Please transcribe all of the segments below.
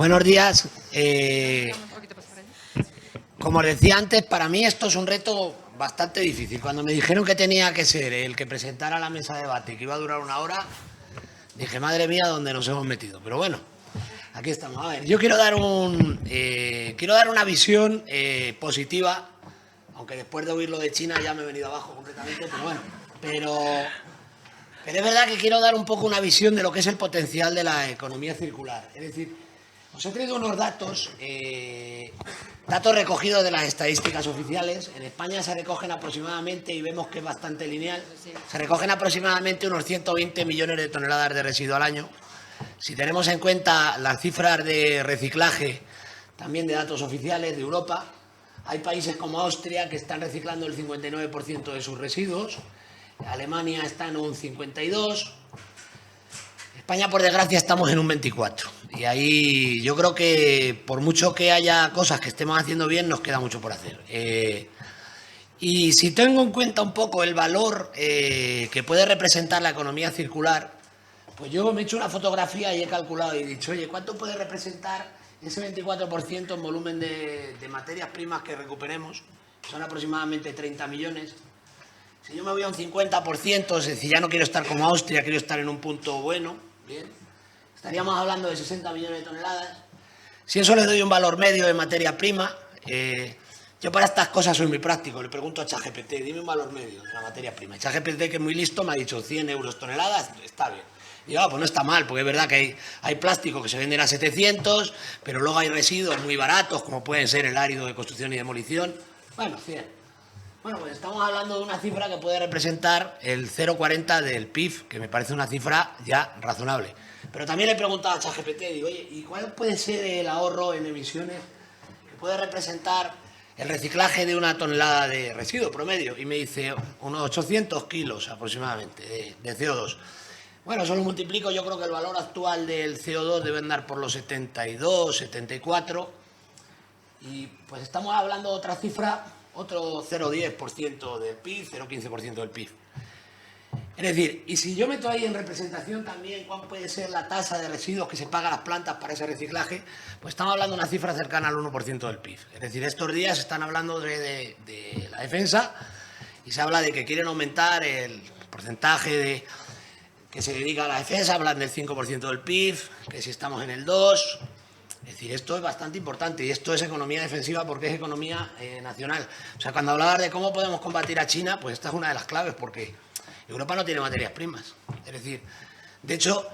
Buenos días. Como os decía antes, para mí esto es un reto bastante difícil. Cuando me dijeron que tenía que ser el que presentara la mesa de debate y que iba a durar una hora, dije, madre mía, ¿dónde nos hemos metido? Pero bueno, aquí estamos. A ver, yo quiero dar una visión positiva, aunque después de oír lo de China ya me he venido abajo completamente, pero bueno. Pero es verdad que quiero dar un poco una visión de lo que es el potencial de la economía circular. Es decir, os he traído unos datos, datos recogidos de las estadísticas oficiales. En España se recogen aproximadamente, y vemos que es bastante lineal, se recogen aproximadamente unos 120 millones de toneladas de residuos al año. Si tenemos en cuenta las cifras de reciclaje, también de datos oficiales de Europa, hay países como Austria que están reciclando el 59% de sus residuos, Alemania está en un 52%, España, por desgracia, estamos en un 24%. Y ahí yo creo que por mucho que haya cosas que estemos haciendo bien, nos queda mucho por hacer. Y si tengo en cuenta un poco el valor que puede representar la economía circular, pues yo me he hecho una fotografía y he calculado y he dicho, oye, ¿cuánto puede representar ese 24% en volumen de materias primas que recuperemos? Son aproximadamente 30 millones. Si yo me voy a un 50%, es decir, ya no quiero estar como Austria, quiero estar en un punto bueno, bien, estaríamos hablando de 60 millones de toneladas. Si eso le doy un valor medio de materia prima, yo para estas cosas soy muy práctico, le pregunto a ChatGPT, dime un valor medio de la materia prima. Y ChatGPT, que es muy listo, me ha dicho 100 euros toneladas, está bien. Y yo, pues no está mal, porque es verdad que hay plástico que se venden a 700, pero luego hay residuos muy baratos, como pueden ser el árido de construcción y demolición. Bueno, 100. Bueno, pues estamos hablando de una cifra que puede representar el 0,40 del PIB, que me parece una cifra ya razonable. Pero también le he preguntado a ChatGPT, digo, oye, ¿y cuál puede ser el ahorro en emisiones que puede representar el reciclaje de una tonelada de residuo promedio? Y me dice unos 800 kilos aproximadamente de CO2. Bueno, eso lo multiplico, yo creo que el valor actual del CO2 debe andar por los 72, 74. Y pues estamos hablando de otra cifra, otro 0,10% del PIB, 0,15% del PIB. Es decir, y si yo meto ahí en representación también cuál puede ser la tasa de residuos que se paga a las plantas para ese reciclaje, pues estamos hablando de una cifra cercana al 1% del PIB. Es decir, estos días están hablando de la defensa y se habla de que quieren aumentar el porcentaje que se dedica a la defensa, hablan del 5% del PIB, que si estamos en el 2%. Es decir, esto es bastante importante y esto es economía defensiva porque es economía nacional. O sea, cuando hablabas de cómo podemos combatir a China, pues esta es una de las claves porque Europa no tiene materias primas. Es decir, de hecho,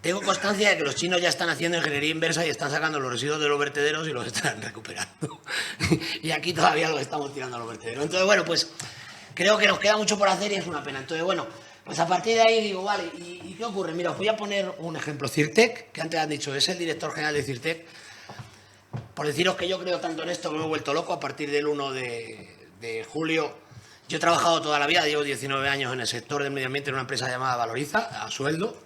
tengo constancia de que los chinos ya están haciendo ingeniería inversa y están sacando los residuos de los vertederos y los están recuperando. Y aquí todavía los estamos tirando a los vertederos. Entonces, bueno, pues creo que nos queda mucho por hacer y es una pena. Entonces, bueno, pues a partir de ahí digo, vale, ¿y qué ocurre? Mira, os voy a poner un ejemplo. Cirtec, que antes han dicho, es el director general de Cirtec. Por deciros que yo creo tanto en esto que me he vuelto loco a partir del 1 de julio. Yo he trabajado toda la vida, llevo 19 años en el sector del medio ambiente en una empresa llamada Valoriza, a sueldo.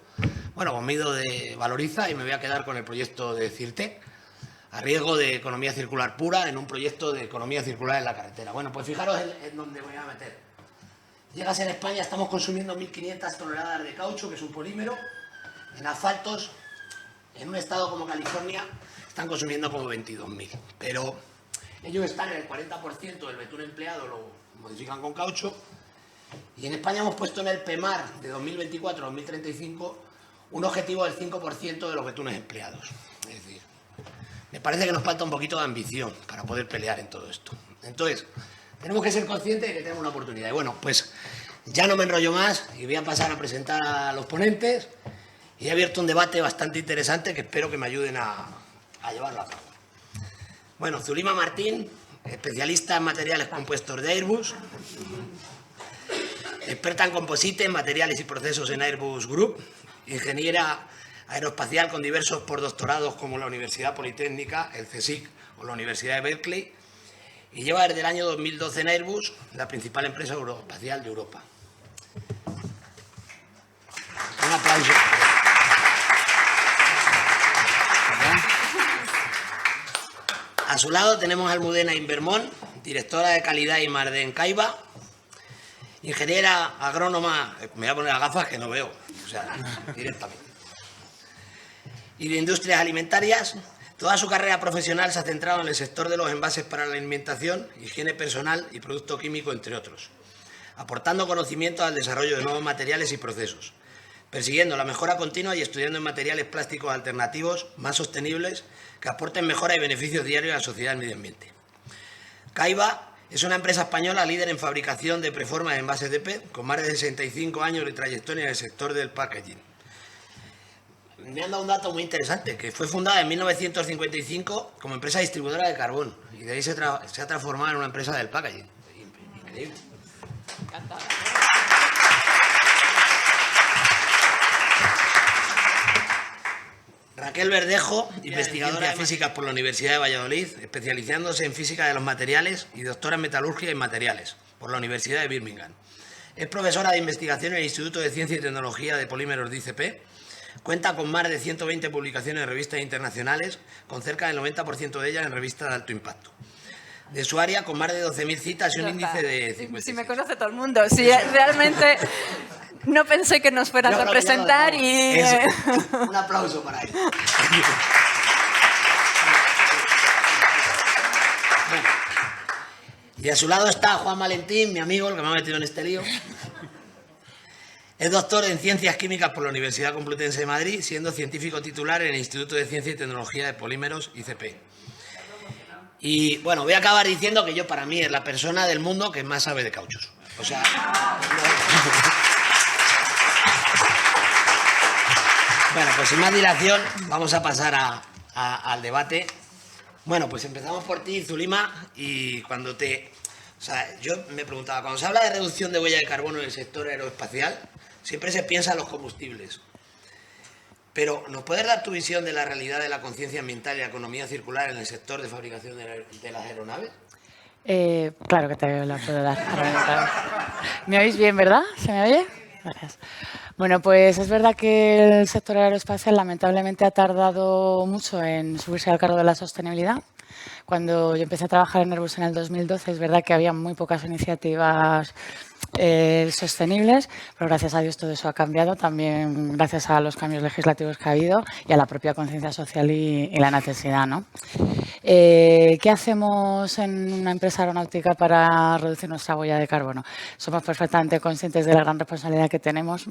Bueno, pues me he ido de Valoriza y me voy a quedar con el proyecto de Cirtec, a riesgo de economía circular pura, en un proyecto de economía circular en la carretera. Bueno, pues fijaros en dónde voy a meter. Llegas en España, estamos consumiendo 1.500 toneladas de caucho, que es un polímero. En asfaltos, en un estado como California, están consumiendo como 22.000. Pero ellos están en el 40% del betún empleado, lo modifican con caucho. Y en España hemos puesto en el PEMAR de 2024 a 2035 un objetivo del 5% de los betunes empleados. Es decir, me parece que nos falta un poquito de ambición para poder pelear en todo esto. Entonces, tenemos que ser conscientes de que tenemos una oportunidad. Y bueno, pues ya no me enrollo más y voy a pasar a presentar a los ponentes. Y he abierto un debate bastante interesante que espero que me ayuden a llevarlo a cabo. Bueno, Zulima Martín, especialista en materiales compuestos de Airbus, experta en composites, materiales y procesos en Airbus Group, ingeniera aeroespacial con diversos postdoctorados como la Universidad Politécnica, el CSIC o la Universidad de Berkeley, y lleva desde el año 2012 en Airbus, la principal empresa aeroespacial de Europa. Un aplauso. A su lado tenemos a Almudena Invermont, directora de calidad y mar de Encaiba, ingeniera agrónoma, me voy a poner las gafas que no veo, o sea, directamente, y de industrias alimentarias, Toda su carrera profesional se ha centrado en el sector de los envases para la alimentación, higiene personal y producto químico, entre otros, aportando conocimientos al desarrollo de nuevos materiales y procesos, persiguiendo la mejora continua y estudiando en materiales plásticos alternativos más sostenibles que aporten mejora y beneficios diarios a la sociedad y al medio ambiente. Caiba es una empresa española líder en fabricación de preformas de envases de PET, con más de 65 años de trayectoria en el sector del packaging. Me han dado un dato muy interesante, que fue fundada en 1955 como empresa distribuidora de carbón y de ahí se ha transformado en una empresa del packaging. Increíble. Encantada. Raquel Verdejo, investigadora de física por la Universidad de Valladolid, especializándose en física de los materiales y doctora en metalurgia y materiales por la Universidad de Birmingham. Es profesora de investigación en el Instituto de Ciencia y Tecnología de Polímeros de ICP. Cuenta con más de 120 publicaciones en revistas internacionales, con cerca del 90% de ellas en revistas de alto impacto. De su área, con más de 12.000 citas y un índice de 56. Si me conoce todo el mundo. Si realmente no pensé que nos fueran a representar y... Un aplauso para él. Bueno. Y a su lado está Juan Valentín, mi amigo, el que me ha metido en este lío. Es doctor en Ciencias Químicas por la Universidad Complutense de Madrid, siendo científico titular en el Instituto de Ciencia y Tecnología de Polímeros, ICP. Y, bueno, voy a acabar diciendo que yo, para mí, es la persona del mundo que más sabe de cauchos. O sea... Bueno, pues sin más dilación, vamos a pasar al debate. Bueno, pues empezamos por ti, Zulima, y cuando te... O sea, yo me preguntaba, cuando se habla de reducción de huella de carbono en el sector aeroespacial, siempre se piensa en los combustibles. Pero, ¿nos puedes dar tu visión de la realidad de la conciencia ambiental y la economía circular en el sector de fabricación de las aeronaves? Claro que te la puedo dar. ¿Me oís bien, verdad? ¿Se me oye? Gracias. Bueno, pues es verdad que el sector aeroespacial lamentablemente ha tardado mucho en subirse al cargo de la sostenibilidad. Cuando yo empecé a trabajar en Airbus en el 2012, es verdad que había muy pocas iniciativas sostenibles, pero gracias a Dios todo eso ha cambiado, también gracias a los cambios legislativos que ha habido y a la propia conciencia social y la necesidad, ¿no? ¿Qué hacemos en una empresa aeronáutica para reducir nuestra huella de carbono? Somos perfectamente conscientes de la gran responsabilidad que tenemos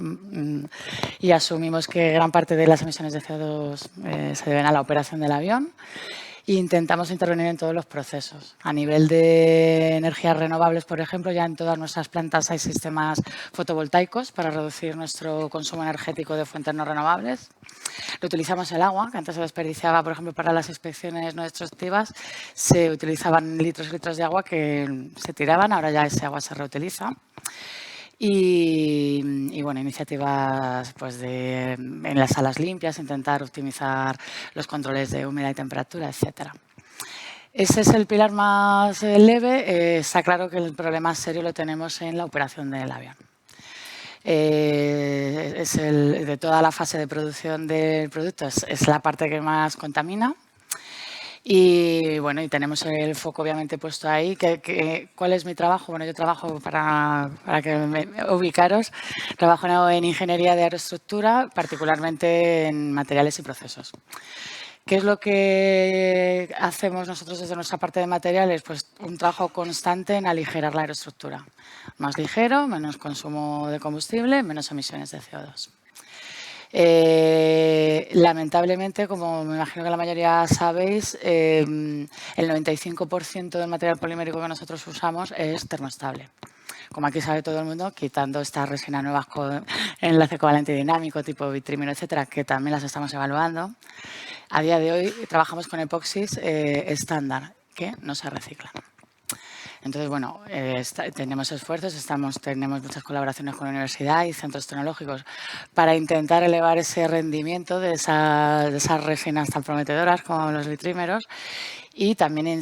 y asumimos que gran parte de las emisiones de CO2 se deben a la operación del avión. Intentamos intervenir en todos los procesos. A nivel de energías renovables, por ejemplo, ya en todas nuestras plantas hay sistemas fotovoltaicos para reducir nuestro consumo energético de fuentes no renovables. Reutilizamos el agua, que antes se desperdiciaba, por ejemplo, para las inspecciones no destructivas. Se utilizaban litros y litros de agua que se tiraban, ahora ya ese agua se reutiliza. Y bueno, iniciativas pues en las salas limpias, intentar optimizar los controles de humedad y temperatura, etcétera. Ese es el pilar más leve. Está claro que el problema serio lo tenemos en la operación del avión. De toda la fase de producción del producto es la parte que más contamina. Y bueno, y tenemos el foco obviamente puesto ahí. ¿Cuál es mi trabajo? Bueno, yo trabajo, para que me ubicaros, trabajo en ingeniería de aeroestructura, particularmente en materiales y procesos. ¿Qué es lo que hacemos nosotros desde nuestra parte de materiales? Pues un trabajo constante en aligerar la aeroestructura. Más ligero, menos consumo de combustible, menos emisiones de CO2. Lamentablemente, como me imagino que la mayoría sabéis, el 95% del material polimérico que nosotros usamos es termoestable. Como aquí sabe todo el mundo, quitando estas resinas nuevas con enlace covalente dinámico, tipo vitrímino, etcétera, que también las estamos evaluando. A día de hoy trabajamos con epoxis estándar, que no se reciclan. Entonces, bueno, tenemos esfuerzos, tenemos muchas colaboraciones con la universidad y centros tecnológicos para intentar elevar ese rendimiento de esas resinas tan prometedoras como los vitrímeros. Y también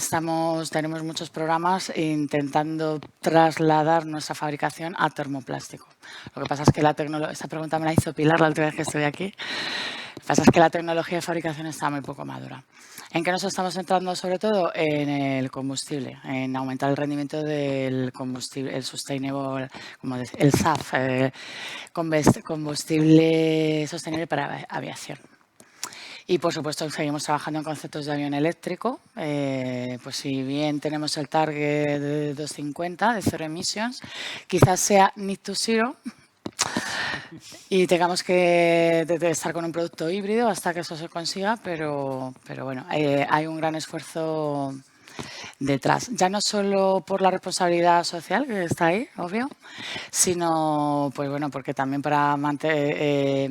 tenemos muchos programas intentando trasladar nuestra fabricación a termoplástico. Lo que pasa es que esta pregunta me la hizo Pilar la última vez que estuve aquí. Lo que pasa es que la tecnología de fabricación está muy poco madura. ¿En qué nos estamos centrando sobre todo? En el combustible, en aumentar el rendimiento del combustible, el sustainable, como el SAF, combustible sostenible para aviación. Y, por supuesto, seguimos trabajando en conceptos de avión eléctrico. Pues si bien tenemos el target de 250, de cero emisiones, quizás sea need to zero y tengamos que estar con un producto híbrido hasta que eso se consiga, pero bueno, hay un gran esfuerzo detrás. Ya no solo por la responsabilidad social que está ahí, obvio, sino pues bueno, porque también para mantener,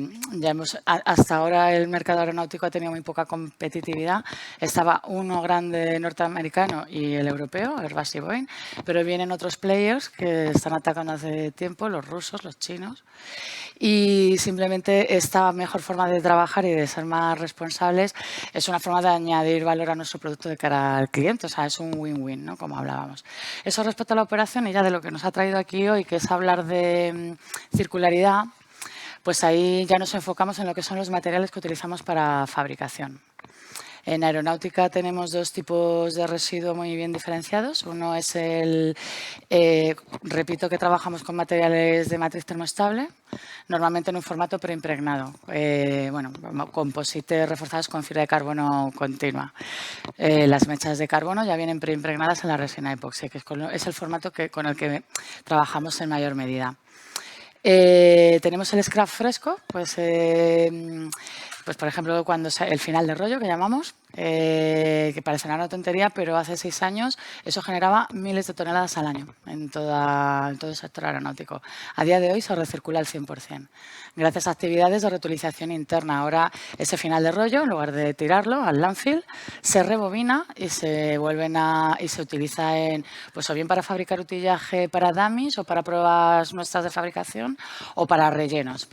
hasta ahora el mercado aeronáutico ha tenido muy poca competitividad. Estaba uno grande norteamericano y el europeo, Airbus y Boeing, pero vienen otros players que están atacando hace tiempo, los rusos, los chinos. Y simplemente esta mejor forma de trabajar y de ser más responsables es una forma de añadir valor a nuestro producto de cara al cliente. O sea, es un win-win, ¿no? Como hablábamos. Eso respecto a la operación y ya de lo que nos ha traído aquí hoy, que es hablar de circularidad, pues ahí ya nos enfocamos en lo que son los materiales que utilizamos para fabricación. En aeronáutica tenemos dos tipos de residuo muy bien diferenciados. Uno es repito que trabajamos con materiales de matriz termoestable, normalmente en un formato preimpregnado. Bueno, composites reforzados con fibra de carbono continua. Las mechas de carbono ya vienen preimpregnadas en la resina epoxi, que es el formato con el que trabajamos en mayor medida. Tenemos el scrap fresco, pues por ejemplo, cuando el final de rollo que llamamos, que parecerá una tontería, pero hace 6 años eso generaba miles de toneladas al año en todo el sector aeronáutico. A día de hoy se recircula al 100%, gracias a actividades de reutilización interna. Ahora ese final de rollo, en lugar de tirarlo al landfill, se rebobina y se utiliza pues o bien para fabricar utillaje para dummies o para pruebas nuestras de fabricación o para rellenos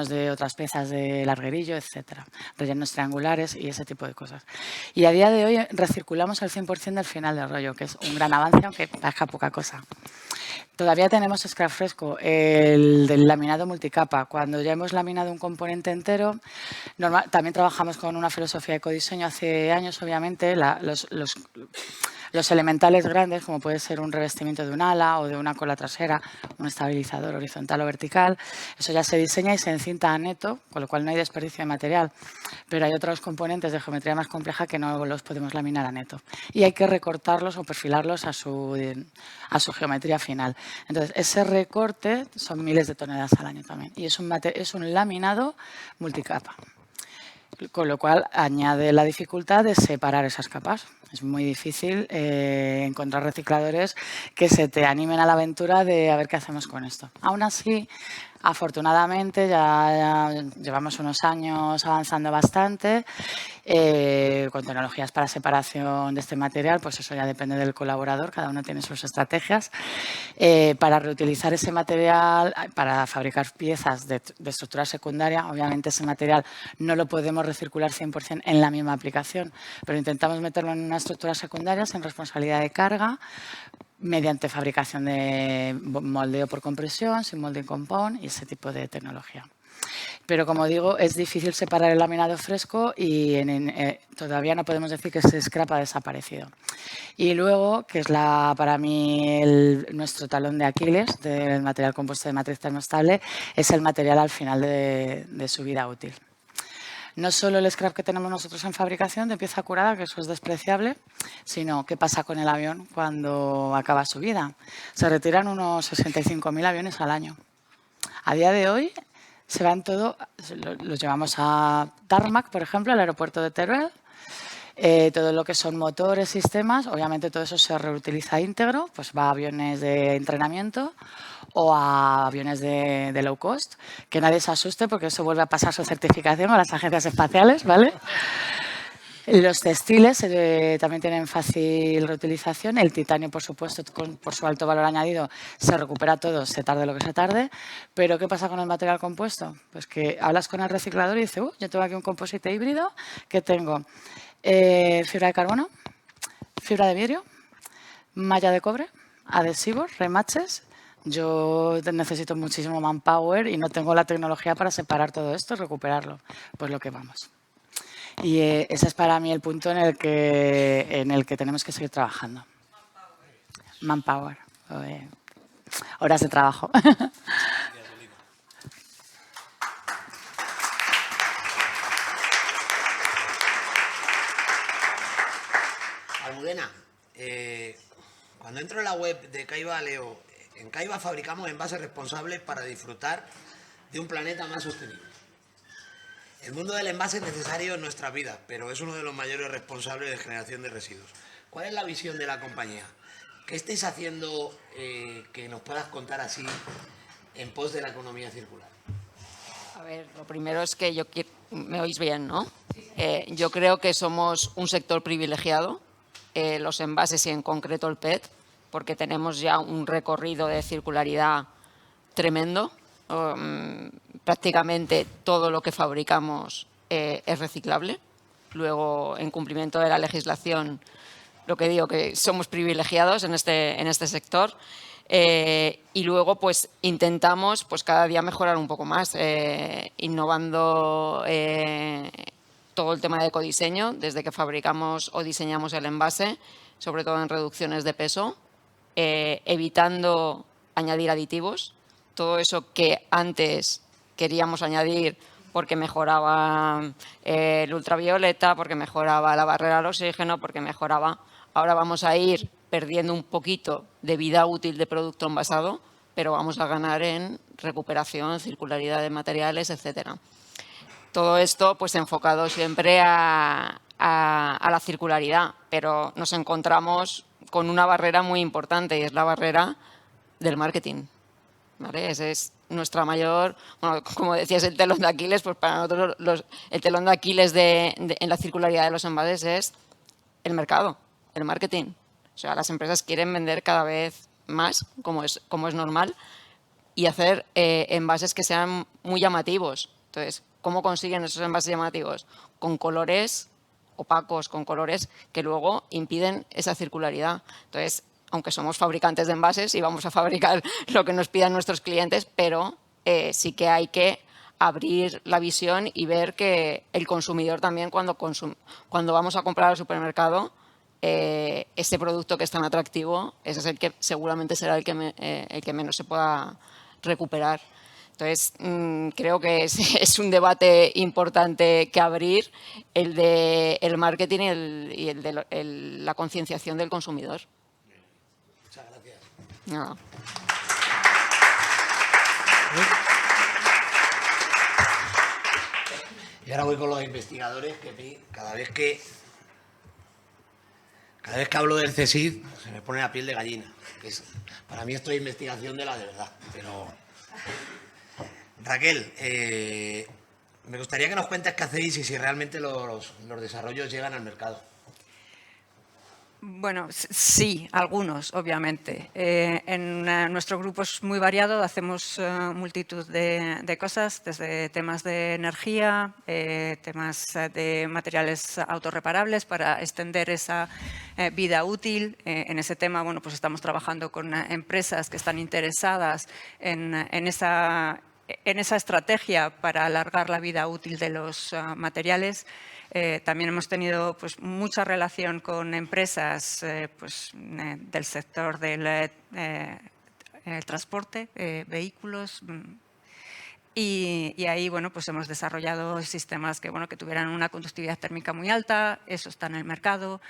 de otras piezas de larguerillo, etcétera, rellenos triangulares y ese tipo de cosas. Y a día de hoy recirculamos el 100% del final del rollo, que es un gran avance, aunque parezca poca cosa. Todavía tenemos scrap fresco, el del laminado multicapa. Cuando ya hemos laminado un componente entero, también trabajamos con una filosofía de ecodiseño hace años, obviamente. Los elementales grandes, como puede ser un revestimiento de un ala o de una cola trasera, un estabilizador horizontal o vertical, eso ya se diseña y se encinta a neto, con lo cual no hay desperdicio de material. Pero hay otros componentes de geometría más compleja que no los podemos laminar a neto. Y hay que recortarlos o perfilarlos a su geometría final. Entonces, ese recorte son miles de toneladas al año también. Y es un laminado multicapa. Con lo cual añade la dificultad de separar esas capas. Es muy difícil encontrar recicladores que se te animen a la aventura de a ver qué hacemos con esto. Aún así, afortunadamente, ya llevamos unos años avanzando bastante con tecnologías para separación de este material, pues eso ya depende del colaborador, cada uno tiene sus estrategias. Para reutilizar ese material, para fabricar piezas de estructura secundaria, obviamente ese material no lo podemos recircular 100% en la misma aplicación, pero intentamos meterlo en una estructura secundaria sin responsabilidad de carga, mediante fabricación de moldeo por compresión, sin molding compound y ese tipo de tecnología. Pero, como digo, es difícil separar el laminado fresco y todavía no podemos decir que ese scrap ha desaparecido. Y luego, que es para mí nuestro talón de Aquiles del material compuesto de matriz termoestable, es el material al final de su vida útil. No solo el scrap que tenemos nosotros en fabricación de pieza curada, que eso es despreciable, sino qué pasa con el avión cuando acaba su vida. Se retiran unos 65.000 aviones al año. A día de hoy se van los llevamos a Tarmac, por ejemplo, al aeropuerto de Teruel. Todo lo que son motores, sistemas, obviamente todo eso se reutiliza íntegro, pues va a aviones de entrenamiento o a aviones de low cost, que nadie se asuste porque eso vuelve a pasar su certificación a las agencias espaciales, ¿vale? Los textiles también tienen fácil reutilización. El titanio, por supuesto, por su alto valor añadido, se recupera todo, se tarde lo que se tarde. Pero, ¿qué pasa con el material compuesto? Pues que hablas con el reciclador y dices, yo tengo aquí un composite híbrido que tengo fibra de carbono, fibra de vidrio, malla de cobre, adhesivos, remaches. Yo necesito muchísimo manpower y no tengo la tecnología para separar todo esto y recuperarlo. Pues lo que vamos. Y ese es para mí el punto en el que tenemos que seguir trabajando. Manpower. Horas de trabajo. Almudena, cuando entro en la web de Caiba leo, en Caiba fabricamos envases responsables para disfrutar de un planeta más sostenible. El mundo del envase es necesario en nuestra vida, pero es uno de los mayores responsables de generación de residuos. ¿Cuál es la visión de la compañía? ¿Qué estáis haciendo que nos puedas contar así en pos de la economía circular? A ver, lo primero es que me oís bien, ¿no? Yo creo que somos un sector privilegiado, los envases y en concreto el PET, porque tenemos ya un recorrido de circularidad tremendo. Prácticamente todo lo que fabricamos es reciclable. Luego, en cumplimiento de la legislación, lo que digo, que somos privilegiados en este sector. Y luego pues intentamos pues cada día mejorar un poco más, innovando todo el tema de ecodiseño, desde que fabricamos o diseñamos el envase, sobre todo en reducciones de peso, evitando añadir aditivos, todo eso que antes queríamos añadir porque mejoraba el ultravioleta, porque mejoraba la barrera al oxígeno, porque mejoraba. Ahora vamos a ir perdiendo un poquito de vida útil de producto envasado, pero vamos a ganar en recuperación, circularidad de materiales, etcétera. Todo esto pues enfocado siempre a la circularidad, pero nos encontramos con una barrera muy importante y es la barrera del marketing, ¿vale? Ese es nuestra mayor, bueno, como decías, el telón de Aquiles, pues para nosotros el telón de Aquiles en la circularidad de los envases es el mercado, el marketing. O sea, las empresas quieren vender cada vez más, como es normal, y hacer envases que sean muy llamativos. Entonces, ¿cómo consiguen esos envases llamativos? Con colores opacos, con colores que luego impiden esa circularidad. Entonces, aunque somos fabricantes de envases y vamos a fabricar lo que nos pidan nuestros clientes, pero sí que hay que abrir la visión y ver que el consumidor también cuando vamos a comprar al supermercado, ese producto que es tan atractivo, ese es el que seguramente será el que menos se pueda recuperar. Entonces, creo que es un debate importante que abrir, el de el marketing y el de la concienciación del consumidor. Muchas gracias. No. Y ahora voy con los investigadores, que cada vez que hablo del CSIC se me pone la piel de gallina. Para mí esto es investigación de la de verdad. Pero Raquel, me gustaría que nos cuentes qué hacéis y si realmente los desarrollos llegan al mercado. Bueno, sí, algunos, obviamente. Nuestro grupo es muy variado, hacemos multitud de cosas, desde temas de energía, temas de materiales autorreparables para extender esa vida útil. En ese tema, bueno, pues estamos trabajando con empresas que están interesadas en esa estrategia para alargar la vida útil de los materiales. También hemos tenido pues, mucha relación con empresas del sector del transporte, vehículos. Y ahí bueno, pues hemos desarrollado sistemas que tuvieran una conductividad térmica muy alta, eso está en el mercado.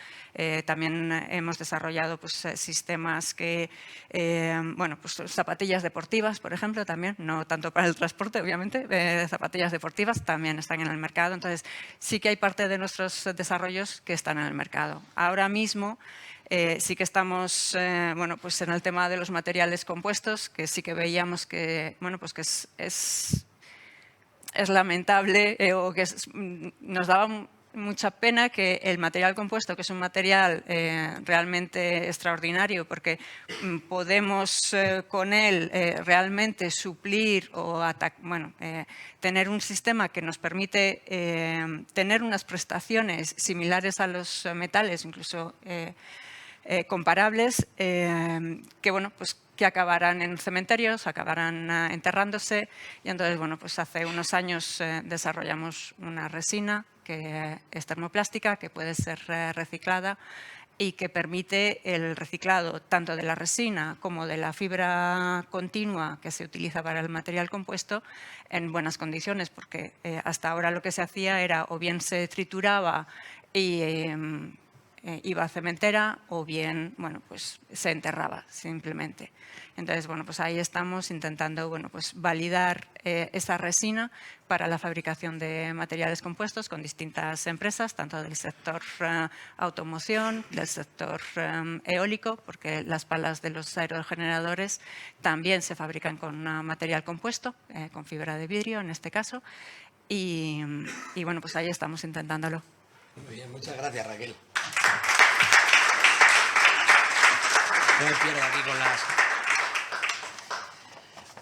También hemos desarrollado pues, sistemas que, pues zapatillas deportivas, por ejemplo, también, no tanto para el transporte, obviamente, zapatillas deportivas también están en el mercado. Entonces, sí que hay parte de nuestros desarrollos que están en el mercado. Ahora mismo, sí que estamos pues en el tema de los materiales compuestos, que sí que veíamos que, que es lamentable o que nos daba mucha pena que el material compuesto, que es un material realmente extraordinario porque podemos con él realmente suplir o tener un sistema que nos permite tener unas prestaciones similares a los metales, incluso comparables, que acabarán en cementerios, acabarán enterrándose. Y entonces, pues hace unos años desarrollamos una resina que es termoplástica, que puede ser reciclada y que permite el reciclado tanto de la resina como de la fibra continua que se utiliza para el material compuesto en buenas condiciones, porque hasta ahora lo que se hacía era o bien se trituraba y iba a cementera o bien, bueno, pues se enterraba simplemente. Entonces, bueno, pues ahí estamos intentando, bueno, pues validar esa resina para la fabricación de materiales compuestos con distintas empresas, tanto del sector automoción, del sector eólico, porque las palas de los aerogeneradores también se fabrican con material compuesto, con fibra de vidrio en este caso, y bueno, pues ahí estamos intentándolo. Muy bien, muchas gracias, Raquel. No me pierdo aquí con las...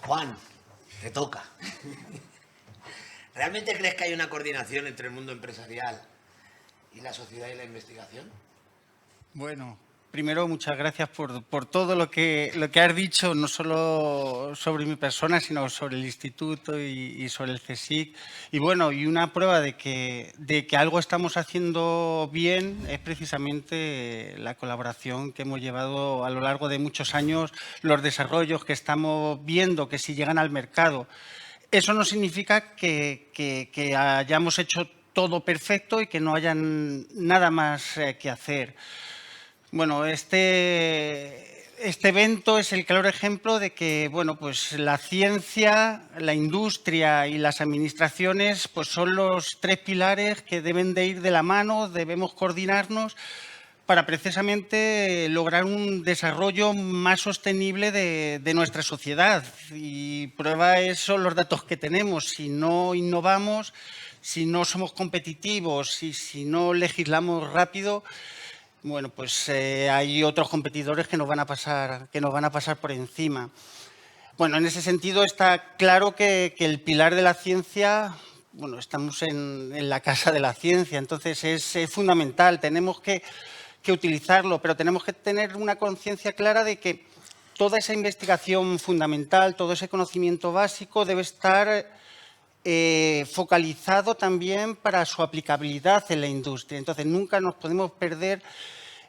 Juan, te toca. ¿Realmente crees que hay una coordinación entre el mundo empresarial y la sociedad y la investigación? Bueno, primero muchas gracias por todo lo que has dicho, no solo sobre mi persona, sino sobre el instituto y sobre el CSIC. Y bueno, y una prueba de que algo estamos haciendo bien es precisamente la colaboración que hemos llevado a lo largo de muchos años, los desarrollos que estamos viendo, que si llegan al mercado. Eso no significa que hayamos hecho todo perfecto y que no haya nada más que hacer. Bueno, este evento es el claro ejemplo de que, bueno, pues la ciencia, la industria y las administraciones pues son los tres pilares que deben de ir de la mano, debemos coordinarnos para precisamente lograr un desarrollo más sostenible de nuestra sociedad. Y prueba son los datos que tenemos. Si no innovamos, si no somos competitivos y si no legislamos rápido, bueno, pues hay otros competidores que nos van a pasar por encima. Bueno, en ese sentido está claro que el pilar de la ciencia, bueno, estamos en la casa de la ciencia, entonces es fundamental, tenemos que utilizarlo, pero tenemos que tener una conciencia clara de que toda esa investigación fundamental, todo ese conocimiento básico debe estar focalizado también para su aplicabilidad en la industria. Entonces, nunca nos podemos perder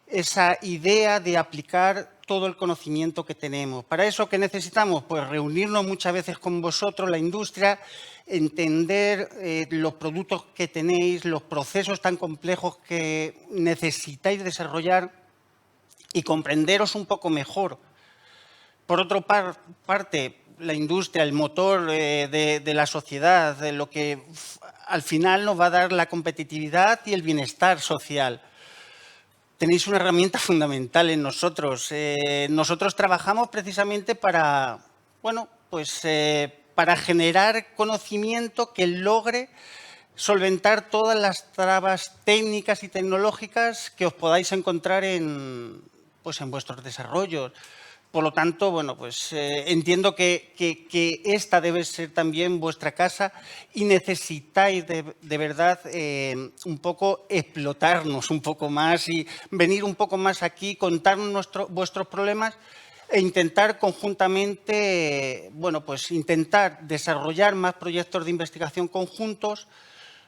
esa idea de aplicar todo el conocimiento que tenemos. ¿Para eso qué necesitamos? Pues reunirnos muchas veces con vosotros, la industria, entender los productos que tenéis, los procesos tan complejos que necesitáis desarrollar y comprenderos un poco mejor. Por otra parte, la industria, el motor de la sociedad, de lo que al final nos va a dar la competitividad y el bienestar social. Tenéis una herramienta fundamental en nosotros. Nosotros trabajamos precisamente para, bueno, pues para generar conocimiento que logre solventar todas las trabas técnicas y tecnológicas que os podáis encontrar en vuestros desarrollos. Por lo tanto, bueno, pues entiendo que esta debe ser también vuestra casa y necesitáis de verdad un poco explotarnos un poco más y venir un poco más aquí, contarnos vuestros problemas e intentar conjuntamente, bueno, pues intentar desarrollar más proyectos de investigación conjuntos.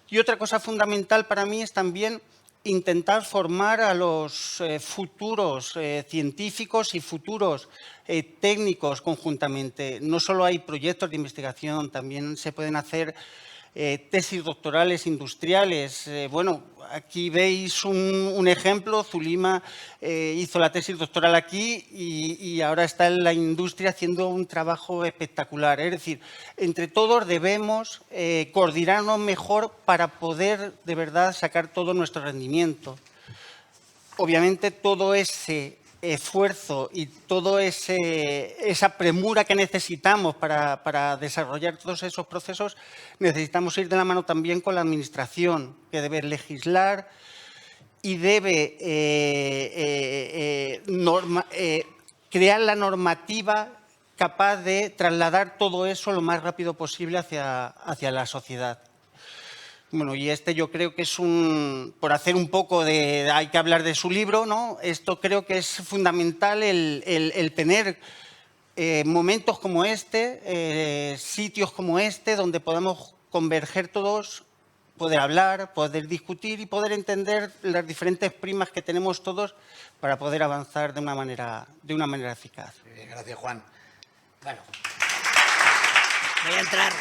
Y otra cosa fundamental para mí es también intentar formar a los futuros científicos y futuros técnicos conjuntamente. No solo hay proyectos de investigación, también se pueden hacer tesis doctorales industriales. Bueno, aquí veis un ejemplo. Zulima hizo la tesis doctoral aquí y ahora está en la industria haciendo un trabajo espectacular. Es decir, entre todos debemos coordinarnos mejor para poder de verdad sacar todo nuestro rendimiento. Obviamente todo ese esfuerzo y toda esa premura que necesitamos para desarrollar todos esos procesos, necesitamos ir de la mano también con la administración, que debe legislar y debe crear la normativa capaz de trasladar todo eso lo más rápido posible hacia la sociedad. Bueno, y yo creo que es por hacer un poco hay que hablar de su libro, ¿no? Esto creo que es fundamental el tener momentos como este, sitios como este, donde podamos converger todos, poder hablar, poder discutir y poder entender las diferentes primas que tenemos todos para poder avanzar de una manera eficaz. Gracias, Juan. Bueno, voy a entrar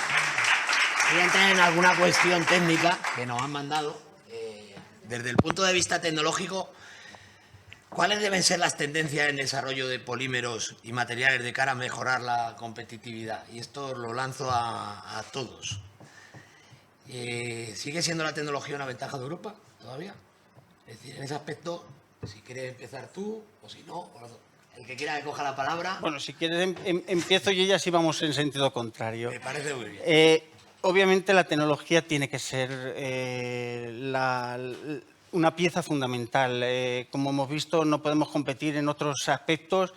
en alguna cuestión técnica que nos han mandado. Desde el punto de vista tecnológico, ¿Cuáles deben ser las tendencias en el desarrollo de polímeros y materiales de cara a mejorar la competitividad? Y esto lo lanzo a todos. ¿Sigue siendo la tecnología una ventaja de Europa todavía? Es decir, en ese aspecto, si quieres empezar tú o si no, el que quiera que coja la palabra. Bueno, si quieres empiezo yo y así vamos en sentido contrario. Me parece muy bien. Obviamente la tecnología tiene que ser una pieza fundamental. Como hemos visto, no podemos competir en otros aspectos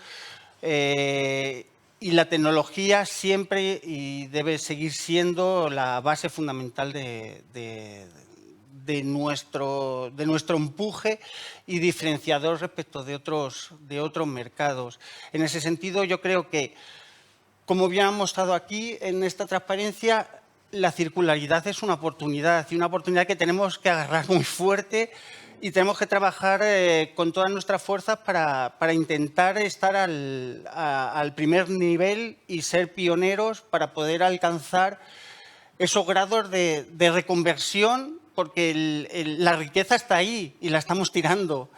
y la tecnología siempre y debe seguir siendo la base fundamental de nuestro empuje y diferenciador respecto de otros mercados. En ese sentido, yo creo que, como bien hemos mostrado aquí en esta transparencia, la circularidad es una oportunidad y una oportunidad que tenemos que agarrar muy fuerte y tenemos que trabajar con todas nuestras fuerzas para intentar estar al primer nivel y ser pioneros para poder alcanzar esos grados de reconversión, porque la riqueza está ahí y la estamos tirando.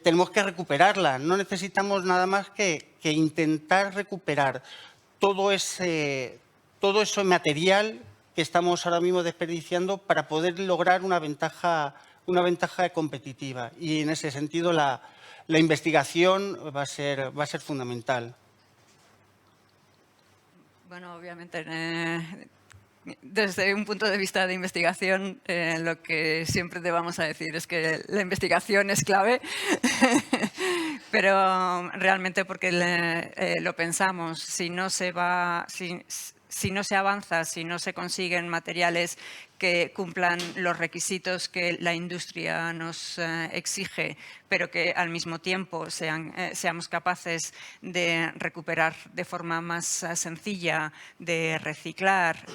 Tenemos que recuperarla. No necesitamos nada más que intentar recuperar todo ese material que estamos ahora mismo desperdiciando para poder lograr una ventaja competitiva. Y en ese sentido la investigación va a ser fundamental. Bueno, obviamente, desde un punto de vista de investigación, lo que siempre te vamos a decir es que la investigación es clave, pero realmente porque lo pensamos, si no se avanza, si no se consiguen materiales que cumplan los requisitos que la industria nos exige, pero que al mismo tiempo seamos capaces de recuperar de forma más sencilla, de reciclar,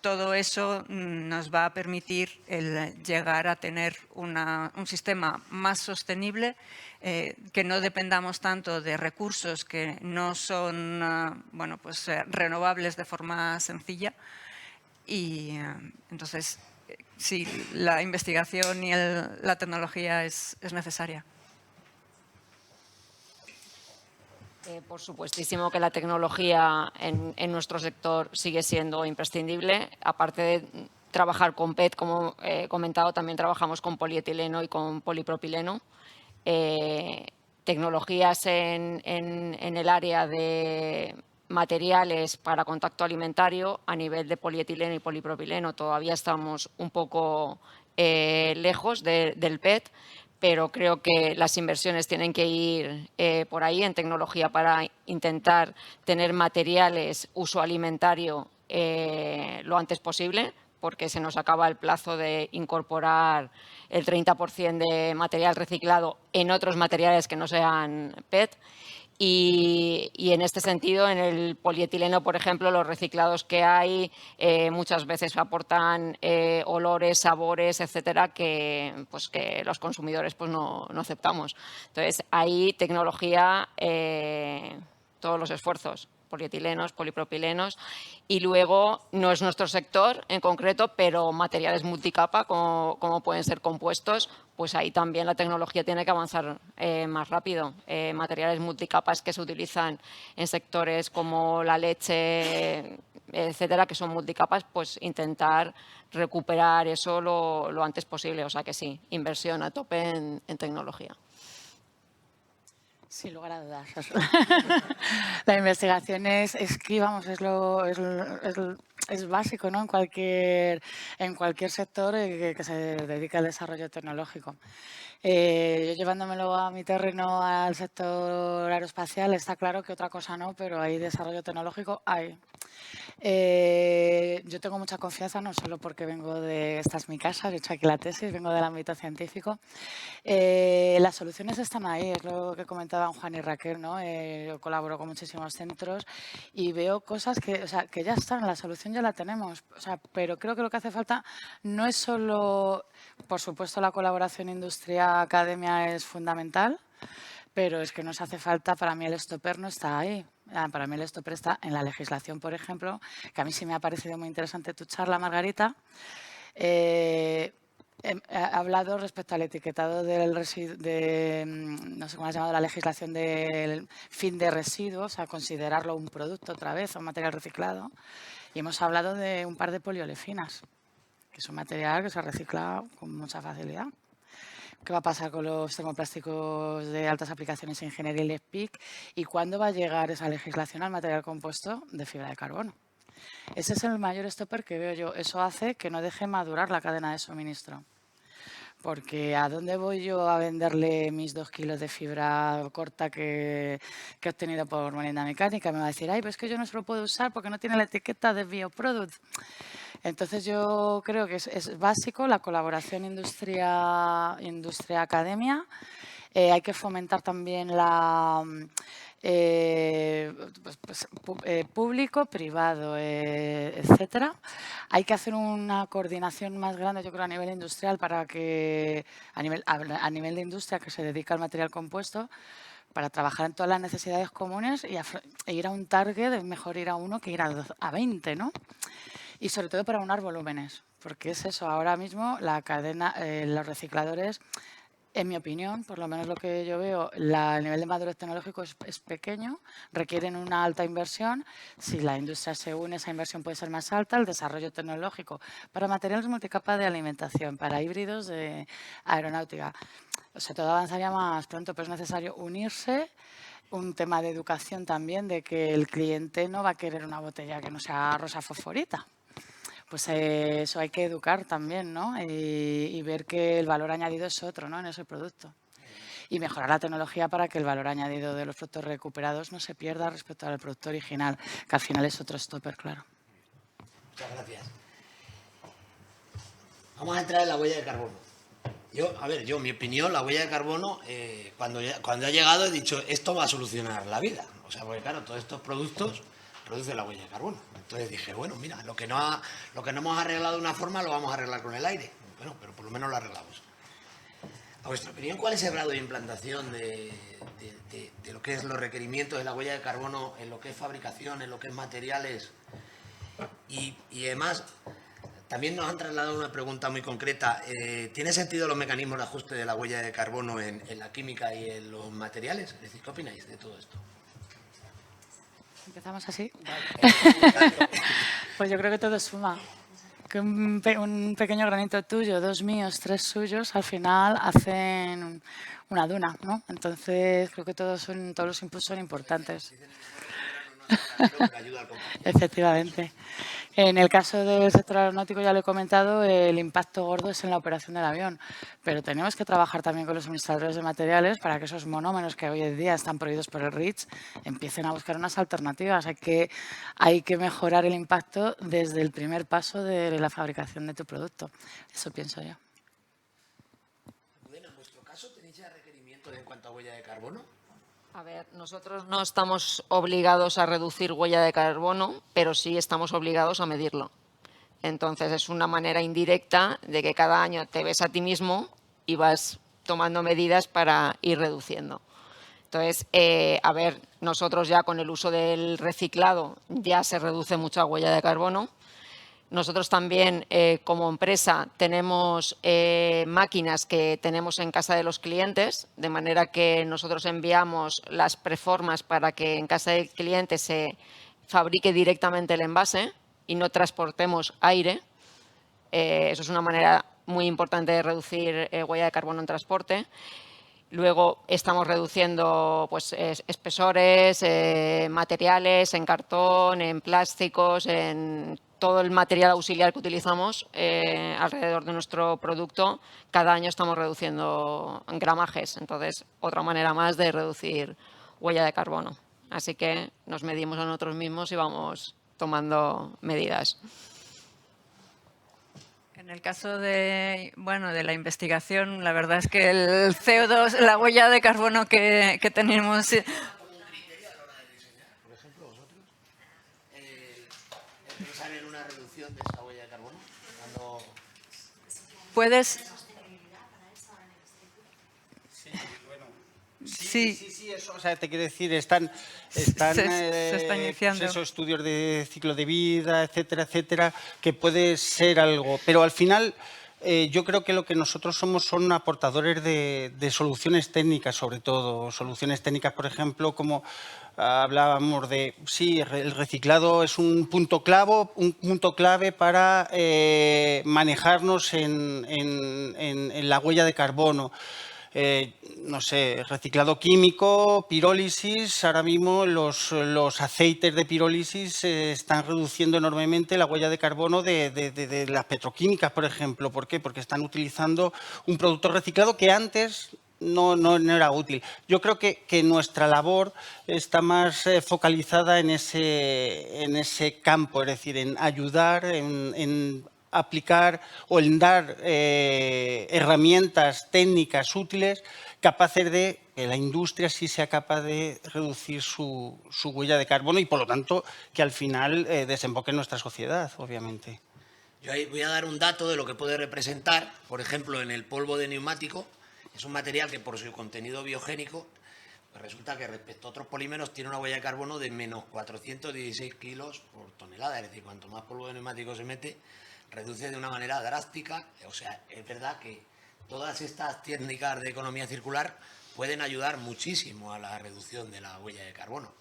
todo eso nos va a permitir el llegar a tener un sistema más sostenible, que no dependamos tanto de recursos que no son renovables de forma sencilla. Y entonces, sí, la investigación y la tecnología es necesaria. Por supuestísimo que la tecnología en nuestro sector sigue siendo imprescindible. Aparte de trabajar con PET, como he comentado, también trabajamos con polietileno y con polipropileno. Tecnologías en el área de materiales para contacto alimentario a nivel de polietileno y polipropileno todavía estamos un poco lejos del PET, pero creo que las inversiones tienen que ir por ahí en tecnología para intentar tener materiales uso alimentario lo antes posible, porque se nos acaba el plazo de incorporar el 30% de material reciclado en otros materiales que no sean PET. Y en este sentido, en el polietileno, por ejemplo, los reciclados que hay muchas veces aportan olores, sabores, etcétera, que los consumidores no aceptamos. Entonces, ahí tecnología, todos los esfuerzos, polietilenos, polipropilenos, y luego no es nuestro sector en concreto, pero materiales multicapa, como pueden ser compuestos, pues ahí también la tecnología tiene que avanzar más rápido. Materiales multicapas que se utilizan en sectores como la leche, etcétera, que son multicapas, pues intentar recuperar eso lo antes posible. O sea que sí, inversión a tope en tecnología. Sin lugar a dudas. La investigación es básico, ¿no? En cualquier sector que se dedique al desarrollo tecnológico. Yo llevándomelo a mi terreno, al sector aeroespacial, está claro que otra cosa no, pero hay desarrollo tecnológico, hay. Yo tengo mucha confianza, no solo porque esta es mi casa, he hecho aquí la tesis, vengo del ámbito científico. Las soluciones están ahí, es lo que comentaban Juan y Raquel, ¿no? Yo colaboro con muchísimos centros y veo cosas que ya están, la solución ya la tenemos, pero creo que lo que hace falta no es solo, por supuesto, la colaboración industria-academia es fundamental, pero es que nos hace falta, para mí el stopper no está ahí. Para mí el stopper está en la legislación, por ejemplo, que a mí sí me ha parecido muy interesante tu charla, Margarita. He hablado respecto al etiquetado del residuo, no sé cómo has llamado la legislación del fin de residuos, a considerarlo un producto otra vez, un material reciclado. Y hemos hablado de un par de poliolefinas, que es un material que se recicla con mucha facilidad. ¿Qué va a pasar con los termoplásticos de altas aplicaciones en ingeniería y les PIC? ¿Y cuándo va a llegar esa legislación al material compuesto de fibra de carbono? Ese es el mayor stopper que veo yo. Eso hace que no deje madurar la cadena de suministro. Porque ¿a dónde voy yo a venderle mis 2 kilos de fibra corta que he obtenido por molienda mecánica? Me va a decir, ay, pues es que yo no se lo puedo usar porque no tiene la etiqueta de bioproduct. Entonces yo creo que es básico la colaboración industria-academia. Hay que fomentar también la público, privado, etcétera. Hay que hacer una coordinación más grande, yo creo, a nivel industrial para que a nivel de industria que se dedica al material compuesto, para trabajar en todas las necesidades comunes e ir a un target, es mejor ir a 1 que ir a 20, ¿no? Y sobre todo para aunar volúmenes, porque es eso, ahora mismo la cadena, los recicladores, en mi opinión, por lo menos lo que yo veo, el nivel de madurez tecnológico es pequeño, requieren una alta inversión. Si la industria se une, esa inversión puede ser más alta. El desarrollo tecnológico para materiales multicapa de alimentación, para híbridos de aeronáutica. O sea, todo avanzaría más pronto, pero es necesario unirse. Un tema de educación también, de que el cliente no va a querer una botella que no sea rosa fosforita. Pues eso hay que educar también, ¿no? Y ver que el valor añadido es otro, ¿no? En ese producto. Y mejorar la tecnología para que el valor añadido de los productos recuperados no se pierda respecto al producto original, que al final es otro stopper, claro. Muchas gracias. Vamos a entrar en la huella de carbono. Yo, mi opinión, la huella de carbono, cuando ha llegado he dicho, esto va a solucionar la vida. O sea, porque claro, todos estos productos producen la huella de carbono. Entonces dije, bueno, mira, lo que no hemos arreglado de una forma lo vamos a arreglar con el aire. Bueno, pero por lo menos lo arreglamos. A vuestra opinión, ¿cuál es el grado de implantación de lo que es los requerimientos de la huella de carbono en lo que es fabricación, en lo que es materiales? Y además, también nos han trasladado una pregunta muy concreta. ¿Tiene sentido los mecanismos de ajuste de la huella de carbono en la química y en los materiales? Es decir, ¿qué opináis de todo esto? ¿Empezamos así? Pues yo creo que todo suma. Que un pequeño granito tuyo, 2 míos, 3 suyos, al final hacen una duna, ¿no? Entonces creo que todos los inputs son importantes. Efectivamente. En el caso del sector aeronáutico, ya lo he comentado, el impacto gordo es en la operación del avión, pero tenemos que trabajar también con los suministradores de materiales para que esos monómeros que hoy en día están prohibidos por el REACH empiecen a buscar unas alternativas. Hay que mejorar el impacto desde el primer paso de la fabricación de tu producto. Eso pienso yo. ¿En vuestro caso tenéis ya requerimientos en cuanto a huella de carbono? A ver, nosotros no estamos obligados a reducir huella de carbono, pero sí estamos obligados a medirlo. Entonces, es una manera indirecta de que cada año te ves a ti mismo y vas tomando medidas para ir reduciendo. Entonces, a ver, nosotros ya con el uso del reciclado ya se reduce mucha huella de carbono. Nosotros también, como empresa, tenemos máquinas que tenemos en casa de los clientes, de manera que nosotros enviamos las preformas para que en casa del cliente se fabrique directamente el envase y no transportemos aire. Eso es una manera muy importante de reducir huella de carbono en transporte. Luego estamos reduciendo pues, espesores, materiales en cartón, en plásticos, en todo el material auxiliar que utilizamos alrededor de nuestro producto. Cada año estamos reduciendo gramajes. Entonces, otra manera más de reducir huella de carbono. Así que nos medimos a nosotros mismos y vamos tomando medidas. En el caso de la investigación, la verdad es que el CO2, la huella de carbono que tenemos... ¿Como un criterio a la hora de diseñar? Por ejemplo, vosotros, pensar en una reducción de esa huella de carbono. Cuando... Puedes... Sí, eso, o sea, te quiero decir, están se está iniciando. Pues esos estudios de ciclo de vida, etcétera, etcétera, que puede ser algo, pero al final yo creo que lo que nosotros somos son aportadores de soluciones técnicas, sobre todo. Soluciones técnicas, por ejemplo, como hablábamos de, sí, el reciclado es un punto clave para manejarnos en la huella de carbono. No sé, reciclado químico, pirólisis. Ahora mismo los aceites de pirólisis están reduciendo enormemente la huella de carbono de las petroquímicas, por ejemplo. ¿Por qué? Porque están utilizando un producto reciclado que antes no era útil. Yo creo que nuestra labor está más focalizada en ese campo, es decir, en ayudar, en aplicar o en dar herramientas técnicas útiles capaces de que la industria sí sea capaz de reducir su huella de carbono y, por lo tanto, que al final desemboque en nuestra sociedad, obviamente. Yo ahí voy a dar un dato de lo que puede representar, por ejemplo, en el polvo de neumático. Es un material que por su contenido biogénico, pues resulta que respecto a otros polímeros tiene una huella de carbono de menos 416 kilos por tonelada. Es decir, cuanto más polvo de neumático se mete, reduce de una manera drástica. O sea, es verdad que todas estas técnicas de economía circular pueden ayudar muchísimo a la reducción de la huella de carbono.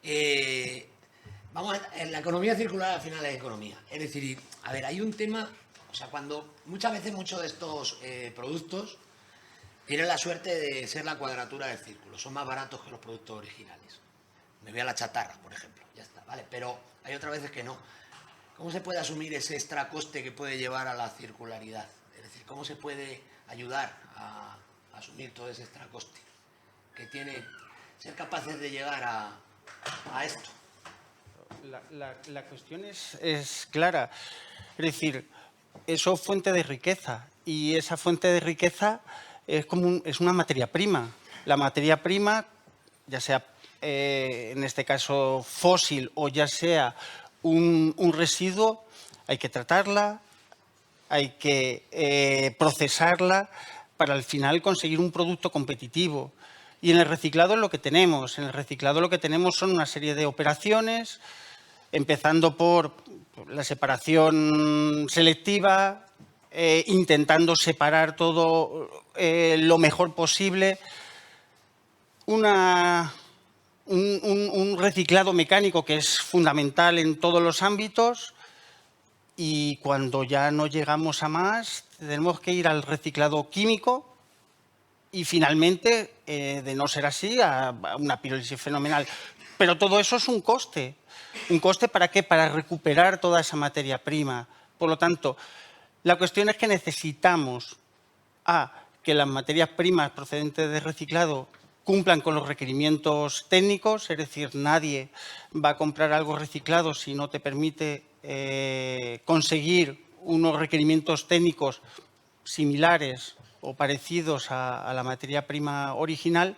En la economía circular al final es economía. Es decir, a ver, hay un tema, o sea, cuando muchas veces muchos de estos productos tienen la suerte de ser la cuadratura del círculo, son más baratos que los productos originales. Me voy a la chatarra, por ejemplo, ya está, ¿vale? Pero hay otras veces que no. ¿Cómo se puede asumir ese extra coste que puede llevar a la circularidad? Es decir, ¿cómo se puede ayudar a asumir todo ese extra coste que tiene ser capaces de llegar a esto? La cuestión es clara. Es decir, eso es fuente de riqueza y esa fuente de riqueza es una materia prima. La materia prima, ya sea en este caso fósil o ya sea un residuo, hay que tratarla, hay que procesarla para al final conseguir un producto competitivo. Y en el reciclado es lo que tenemos. En el reciclado lo que tenemos son una serie de operaciones, empezando por la separación selectiva, intentando separar todo lo mejor posible. Un reciclado mecánico que es fundamental en todos los ámbitos y cuando ya no llegamos a más tenemos que ir al reciclado químico y finalmente, de no ser así, a una pirólisis fenomenal. Pero todo eso es un coste. ¿Un coste para qué? Para recuperar toda esa materia prima. Por lo tanto, la cuestión es que necesitamos que las materias primas procedentes de reciclado cumplan con los requerimientos técnicos, es decir, nadie va a comprar algo reciclado si no te permite conseguir unos requerimientos técnicos similares o parecidos a la materia prima original,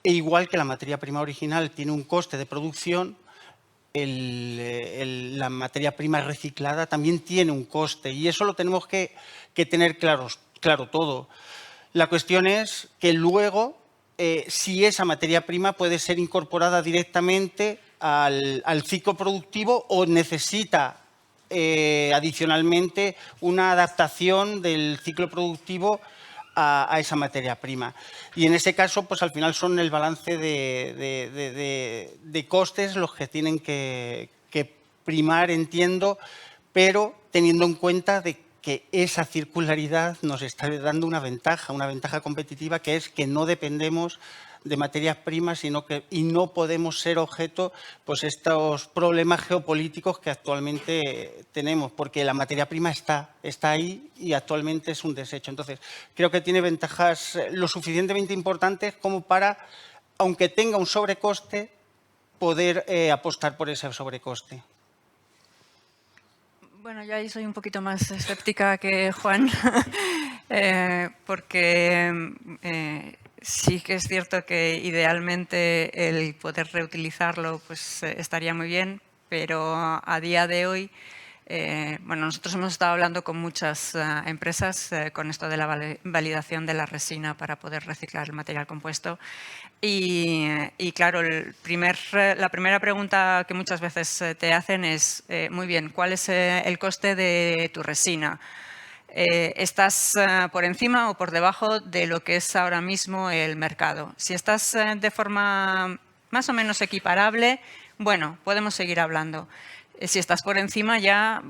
e igual que la materia prima original tiene un coste de producción, la materia prima reciclada también tiene un coste y eso lo tenemos que tener claro todo. La cuestión es que luego, si esa materia prima puede ser incorporada directamente al ciclo productivo o necesita adicionalmente una adaptación del ciclo productivo a esa materia prima. Y en ese caso, pues al final son el balance de costes los que tienen que primar, entiendo, pero teniendo en cuenta de que esa circularidad nos está dando una ventaja competitiva, que es que no dependemos de materias primas y no podemos ser objeto pues estos problemas geopolíticos que actualmente tenemos, porque la materia prima está ahí y actualmente es un desecho. Entonces, creo que tiene ventajas lo suficientemente importantes como para, aunque tenga un sobrecoste, poder apostar por ese sobrecoste. Bueno, yo ahí soy un poquito más escéptica que Juan, porque sí que es cierto que idealmente el poder reutilizarlo pues, estaría muy bien, pero a día de hoy, bueno, nosotros hemos estado hablando con muchas empresas con esto de la validación de la resina para poder reciclar el material compuesto. Y claro, la primera pregunta que muchas veces te hacen es, muy bien, ¿cuál es el coste de tu resina? estás por encima o por debajo de lo que es ahora mismo el mercado. Si estás de forma más o menos equiparable, bueno, podemos seguir hablando. Si estás por encima ya,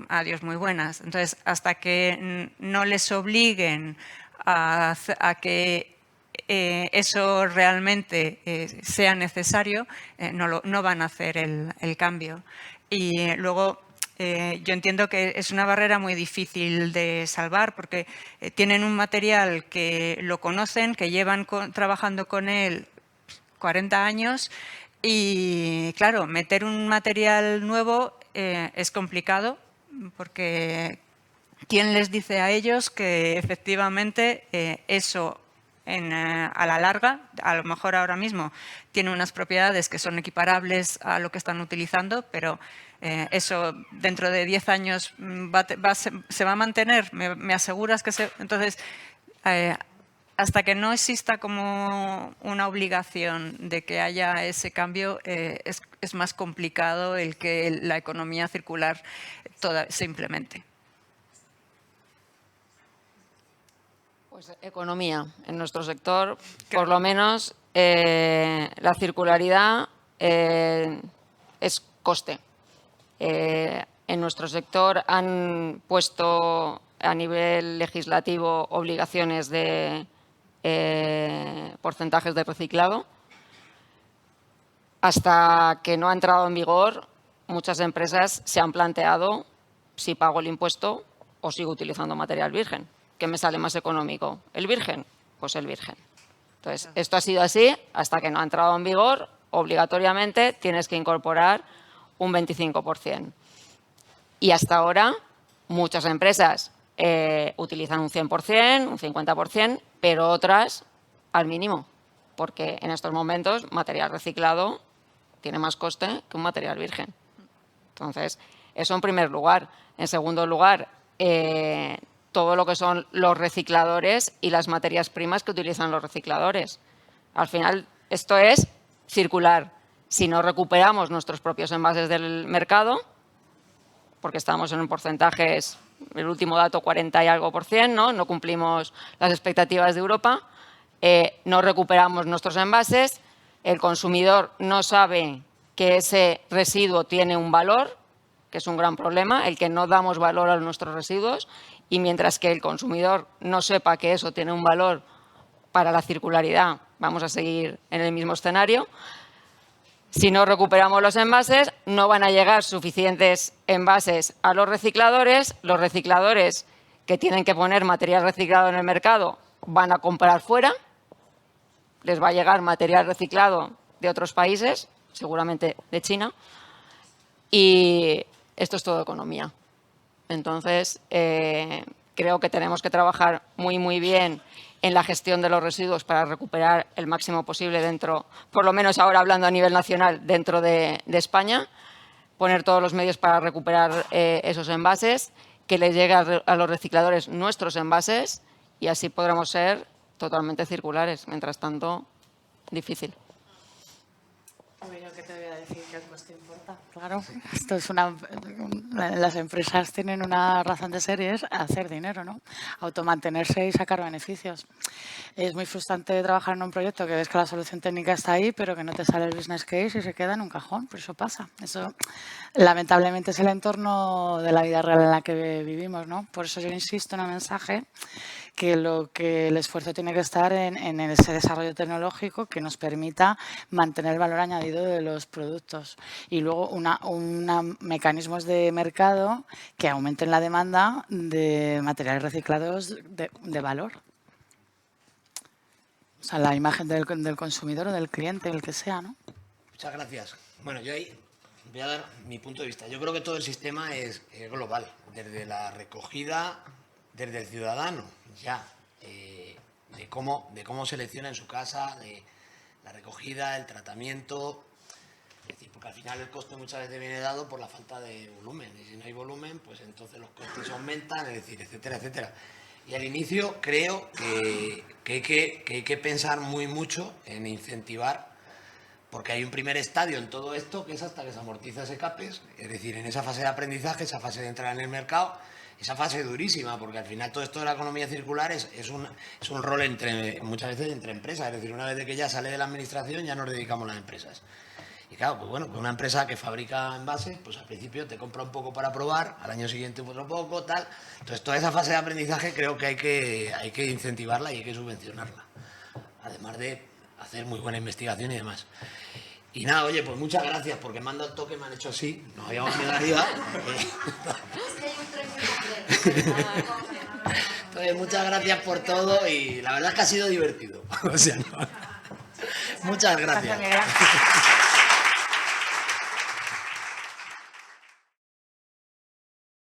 adiós, muy buenas. Entonces, hasta que no les obliguen a que eso realmente sea necesario, no van a hacer el cambio. Y luego, yo entiendo que es una barrera muy difícil de salvar porque tienen un material que lo conocen, que llevan trabajando con él 40 años y, claro, meter un material nuevo es complicado porque ¿quién les dice a ellos que efectivamente eso a la larga, a lo mejor ahora mismo, tiene unas propiedades que son equiparables a lo que están utilizando, pero eso dentro de 10 años se va a mantener? ¿Me aseguras que se...? Entonces, hasta que no exista como una obligación de que haya ese cambio, es más complicado el que la economía circular se implemente. Pues economía. En nuestro sector, por lo menos, la circularidad es coste. En nuestro sector han puesto a nivel legislativo obligaciones de porcentajes de reciclado. Hasta que no ha entrado en vigor, muchas empresas se han planteado si pago el impuesto o sigo utilizando material virgen. ¿Qué me sale más económico? ¿El virgen? Pues el virgen. Entonces, esto ha sido así hasta que no ha entrado en vigor. Obligatoriamente tienes que incorporar un 25%. Y hasta ahora, muchas empresas utilizan un 100%, un 50%, pero otras al mínimo, porque en estos momentos material reciclado tiene más coste que un material virgen. Entonces, eso en primer lugar. En segundo lugar, todo lo que son los recicladores y las materias primas que utilizan los recicladores. Al final, esto es circular. Si no recuperamos nuestros propios envases del mercado, porque estamos en un porcentaje, el último dato 40 y algo %, no cumplimos las expectativas de Europa, no recuperamos nuestros envases, el consumidor no sabe que ese residuo tiene un valor, que es un gran problema, el que no damos valor a nuestros residuos, y mientras que el consumidor no sepa que eso tiene un valor para la circularidad, vamos a seguir en el mismo escenario. Si no recuperamos los envases, no van a llegar suficientes envases a los recicladores que tienen que poner material reciclado en el mercado van a comprar fuera, les va a llegar material reciclado de otros países, seguramente de China, y esto es todo economía. Entonces, creo que tenemos que trabajar muy bien en la gestión de los residuos para recuperar el máximo posible dentro, por lo menos ahora hablando a nivel nacional, dentro de España, poner todos los medios para recuperar esos envases, que les llegue a los recicladores nuestros envases y así podremos ser totalmente circulares. Mientras tanto, difícil. Yo que te voy a decir que el coste importa. Claro, esto es las empresas tienen una razón de ser y es hacer dinero, ¿no? Automantenerse y sacar beneficios. Es muy frustrante trabajar en un proyecto que ves que la solución técnica está ahí, pero que no te sale el business case y se queda en un cajón. Por eso pasa. Eso, lamentablemente, es el entorno de la vida real en la que vivimos, ¿no? Por eso yo insisto en el mensaje que el esfuerzo tiene que estar en ese desarrollo tecnológico que nos permita mantener el valor añadido de los productos y luego mecanismos de mercado que aumenten la demanda de materiales reciclados de valor. O sea, la imagen del consumidor o del cliente, el que sea, ¿no? Muchas gracias. Bueno, yo ahí voy a dar mi punto de vista. Yo creo que todo el sistema es global, desde la recogida, desde el ciudadano, ya, de cómo selecciona en su casa, de la recogida, el tratamiento. Es decir, porque al final el coste muchas veces viene dado por la falta de volumen. Y si no hay volumen, pues entonces los costes aumentan, es decir, etcétera, etcétera. Y al inicio creo que hay que pensar mucho en incentivar, porque hay un primer estadio en todo esto que es hasta que se amortiza ese CAPEX, es decir, en esa fase de aprendizaje, esa fase de entrar en el mercado, esa fase durísima, porque al final todo esto de la economía circular es un rol muchas veces entre empresas. Es decir, una vez que ya sale de la administración, ya nos dedicamos a las empresas. Y claro, pues bueno, pues una empresa que fabrica envases, pues al principio te compra un poco para probar, al año siguiente otro poco, tal. Entonces, toda esa fase de aprendizaje creo que hay que incentivarla y hay que subvencionarla. Además de hacer muy buena investigación y demás. Y nada, oye, pues muchas gracias, porque me han dado el toque, me han hecho así, nos habíamos quedado arriba. Entonces, muchas gracias por todo y la verdad es que ha sido divertido. O sea, no. Muchas gracias.